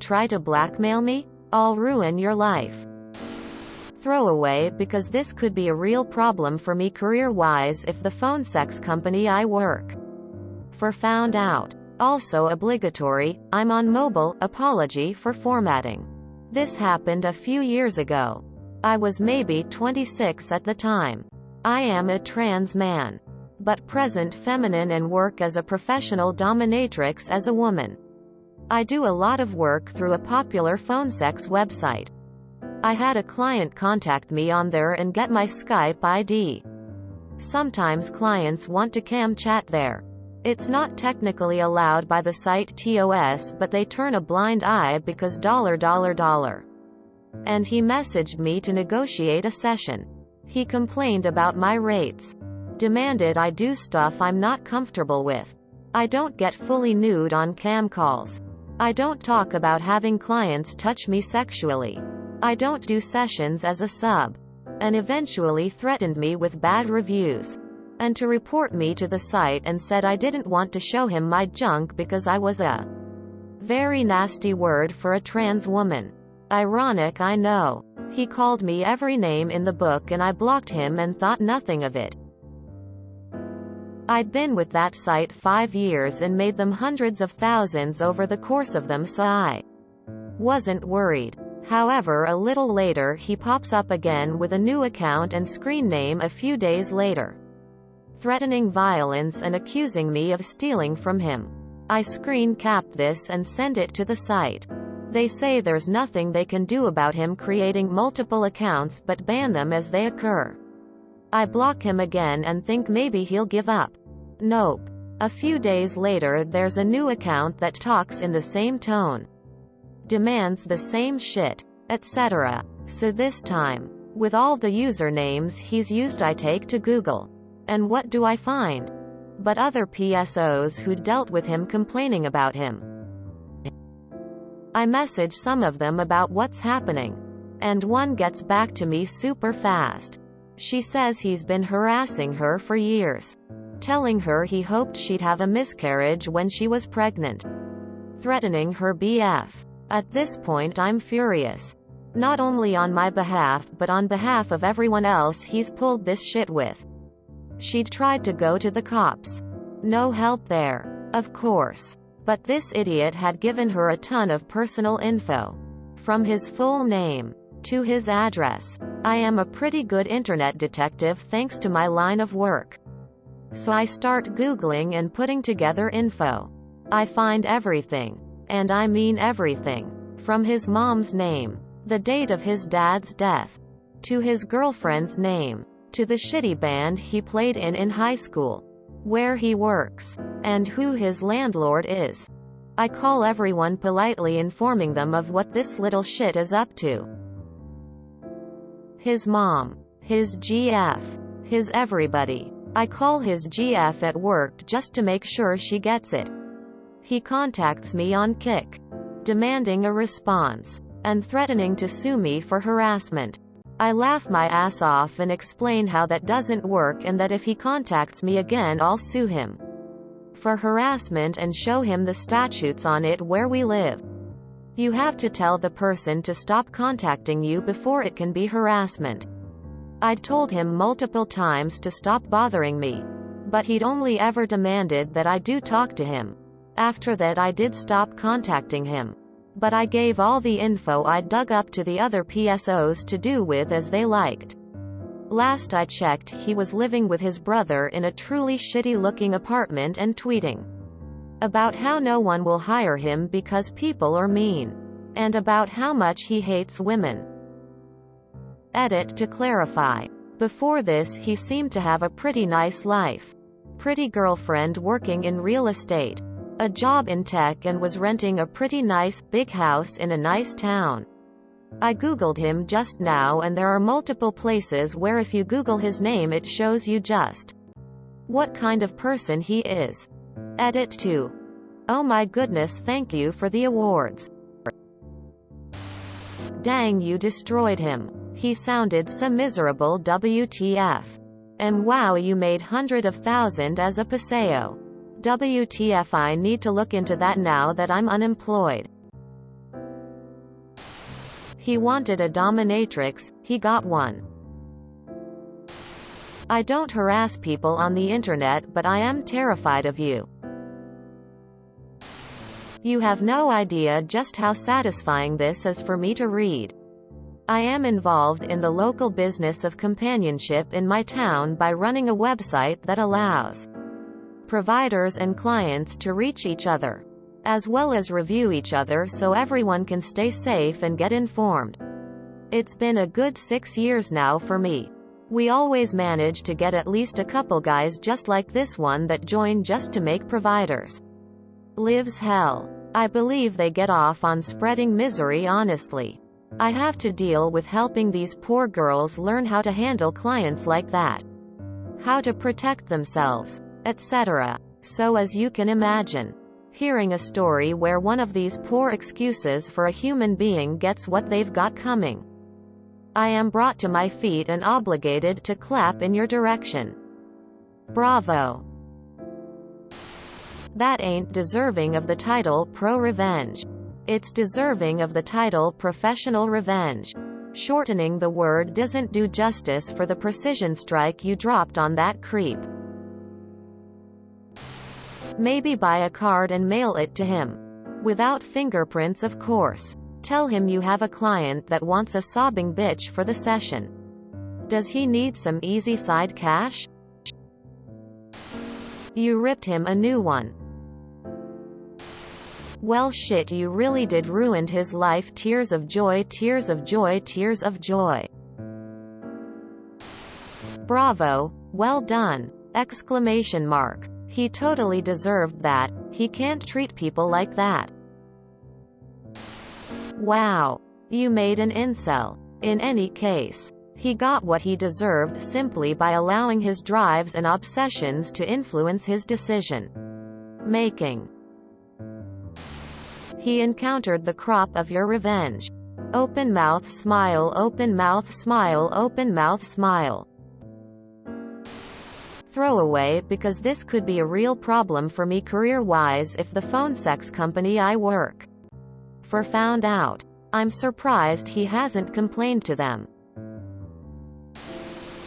try to blackmail me? I'll ruin your life. Throwaway, because this could be a real problem for me career-wise if the phone sex company I work for found out. Also obligatory, I'm on mobile, apology for formatting. This happened a few years ago. I was maybe 26 at the time. I am a trans man, but present feminine and work as a professional dominatrix as a woman. I do a lot of work through a popular phone sex website. I had a client contact me on there and get my Skype ID. Sometimes clients want to cam chat there. It's not technically allowed by the site TOS, but they turn a blind eye because $. And he messaged me to negotiate a session. He complained about my rates. Demanded I do stuff I'm not comfortable with. I don't get fully nude on cam calls. I don't talk about having clients touch me sexually. I don't do sessions as a sub. And eventually threatened me with bad reviews. And to report me to the site, and said I didn't want to show him my junk because I was a very nasty word for a trans woman. Ironic, I know. He called me every name in the book and I blocked him and thought nothing of it. I'd been with that site 5 years and made them hundreds of thousands over the course of them, so I wasn't worried. However, a little later he pops up again with a new account and screen name a few days later, threatening violence and accusing me of stealing from him. I screen capped this and sent it to the site. They say there's nothing they can do about him creating multiple accounts but ban them as they occur. I block him again and think maybe he'll give up. Nope. A few days later there's a new account that talks in the same tone, demands the same shit, etc. So this time, with all the usernames he's used, I take to Google. And what do I find? But other PSOs who dealt with him complaining about him. I message some of them about what's happening. And one gets back to me super fast. She says he's been harassing her for years, telling her he hoped she'd have a miscarriage when she was pregnant, threatening her BF. At this point I'm furious. Not only on my behalf but on behalf of everyone else he's pulled this shit with. She'd tried to go to the cops. No help there, of course. But this idiot had given her a ton of personal info. From his full name to his address. I am a pretty good internet detective thanks to my line of work. So I start Googling and putting together info. I find everything. And I mean everything. From his mom's name, the date of his dad's death, to his girlfriend's name, to the shitty band he played in high school, where he works, and who his landlord is. I call everyone politely informing them of what this little shit is up to. His mom, his GF, his everybody. I call his GF at work just to make sure she gets it. He contacts me on Kik, demanding a response, and threatening to sue me for harassment. I laugh my ass off and explain how that doesn't work and that if he contacts me again I'll sue him for harassment and show him the statutes on it where we live. You have to tell the person to stop contacting you before it can be harassment. I'd told him multiple times to stop bothering me, but he'd only ever demanded that I do talk to him. After that I did stop contacting him. But I gave all the info I'd dug up to the other PSOs to do with as they liked. Last I checked, he was living with his brother in a truly shitty-looking apartment and tweeting about how no one will hire him because people are mean, and about how much he hates women. Edit to clarify. Before this he seemed to have a pretty nice life. Pretty girlfriend working in real estate, a job in tech, and was renting a pretty nice, big house in a nice town. I googled him just now and there are multiple places where if you Google his name it shows you just what kind of person he is. Edit 2. Oh my goodness, thank you for the awards. Dang, you destroyed him. He sounded so miserable, WTF. And wow, you made hundreds of thousands as a paseo. WTF, I need to look into that now that I'm unemployed. He wanted a dominatrix, he got one. I don't harass people on the internet, but I am terrified of you. You have no idea just how satisfying this is for me to read. I am involved in the local business of companionship in my town by running a website that allows providers and clients to reach each other, as well as review each other so everyone can stay safe and get informed. It's been a good 6 years now for me. We always manage to get at least a couple guys just like this one that join just to make providers lives hell. I believe they get off on spreading misery honestly. I have to deal with helping these poor girls learn how to handle clients like that, how to protect themselves, etc. So as you can imagine, hearing a story where one of these poor excuses for a human being gets what they've got coming, I am brought to my feet and obligated to clap in your direction. Bravo. That ain't deserving of the title ProRevenge. It's deserving of the title Professional Revenge. Shortening the word doesn't do justice for the precision strike you dropped on that creep. Maybe buy a card and mail it to him. Without fingerprints, of course. Tell him you have a client that wants a sobbing bitch for the session. Does he need some easy side cash? You ripped him a new one. Well shit, you really did ruined his life. Tears of joy, tears of joy, tears of joy. Bravo, well done! Exclamation mark. He totally deserved that. He can't treat people like that. Wow. You made an incel. In any case, he got what he deserved simply by allowing his drives and obsessions to influence his decision making. He encountered the crop of your revenge. Open mouth smile, open mouth smile, open mouth smile. Throwaway, because this could be a real problem for me career-wise if the phone sex company I work for found out. I'm surprised he hasn't complained to them.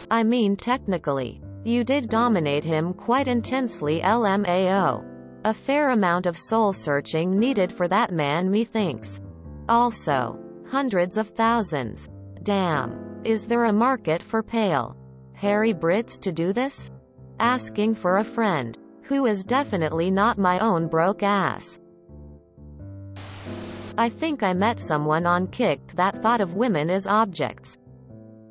I mean, technically, you did dominate him quite intensely. LMAO. A fair amount of soul-searching needed for that man, methinks. Also, hundreds of thousands. Damn. Is there a market for pale, hairy Brits to do this? Asking for a friend, who is definitely not my own broke ass. I think I met someone on Kik that thought of women as objects.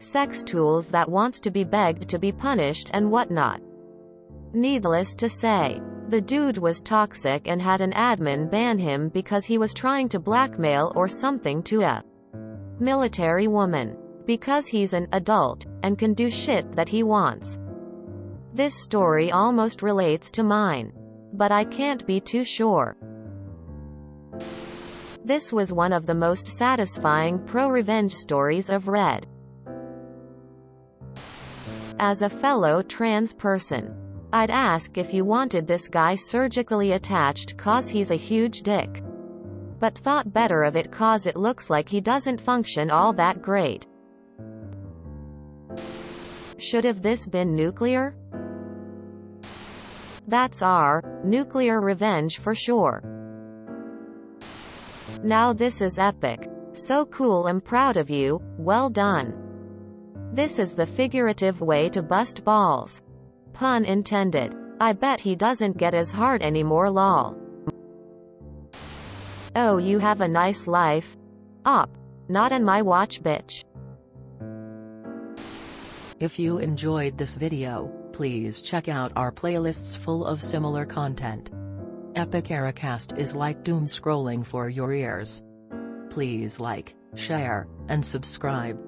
Sex tools that wants to be begged to be punished and whatnot. Needless to say, the dude was toxic and had an admin ban him because he was trying to blackmail or something to a military woman. Because he's an adult, and can do shit that he wants. This story almost relates to mine. But I can't be too sure. This was one of the most satisfying pro-revenge stories I've read. As a fellow trans person, I'd ask if you wanted this guy surgically attached cause he's a huge dick. But thought better of it cause it looks like he doesn't function all that great. Should have this been nuclear? That's our nuclear revenge for sure. Now this is epic. So cool, I'm proud of you, well done. This is the figurative way to bust balls. Pun intended. I bet he doesn't get as hard anymore, lol. Oh, you have a nice life. Op. Not on my watch, bitch. If you enjoyed this video, please check out our playlists full of similar content. Epic Ericast is like doom scrolling for your ears. Please like, share, and subscribe.